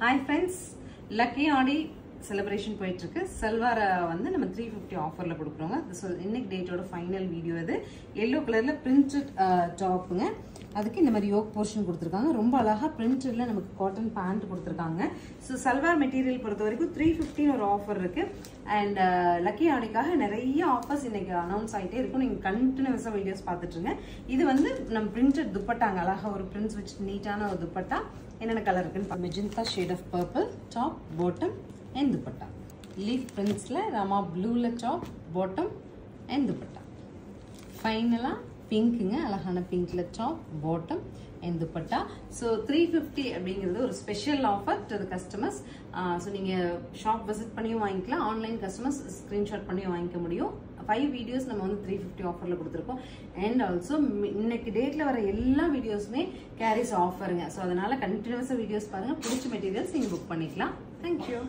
Hi friends, Lucky Audi celebration போயிட்டு இருக்கு. சல்வார வந்து நம்ம 350 ஆஃபர்ல கொடுக்குறோங்க. இன்னைக்கு டேட்டோட ஃபைனல் வீடியோ இது. yellow கலர்ல printed டாப்ங்க. அதுக்கு இந்த மாதிரி யோக் போர்ஷன் கொடுத்திருக்காங்க. ரொம்ப அழகா பிரிண்டட்ல நமக்கு காட்டன் பேண்ட் கொடுத்திருக்காங்க. சோ சல்வார் மெட்டீரியல் பொறுத்த வரைக்கும் 350 ஒரு ஆஃபர் இருக்கு. அண்ட் லக்கி ஆடிக்காக நிறைய ஆஃபர்ஸ் இன்னைக்கு அனௌன்ஸ் ஆயிட்டே இருக்கும். நீங்க கண்டினியூஸா வீடியோஸ் பார்த்துட்டு இருங்க. இது வந்து நம்ம பிரிண்டட் துப்பட்டாங்க. அழகா ஒரு பிரிண்ட்ஸ் வச்சு நீட்டான ஒரு துப்பட்டா. என்னென்ன கலர் இருக்குன்னு magenta shade of purple top bottom and dupatta. Leaf prints la Rama blue la top, bottom and dupatta. Finally pink nga alahana pink la top, bottom and dupatta. So 350 அப்படிங்கிறது ஒரு special offer to the customers. So நீங்கள் shop visit பண்ணியும் வாங்கிக்கலாம், online customers screenshot பண்ணியும் வாங்கிக்க முடியும். 5 videos நம்ம வந்து 350 ஆஃபரில் கொடுத்துருக்கோம். அண்ட் ஆல்சோ இன்னைக்கு டேட்டில் வர எல்லா வீடியோஸுமே கேரிஸ் ஆஃபருங்க. ஸோ அதனால கண்டினியூஸாக வீடியோஸ் பாருங்கள், பிடிச்ச மெட்டீரியல்ஸ் நீங்கள் புக் பண்ணிக்கலாம். தேங்க்யூ.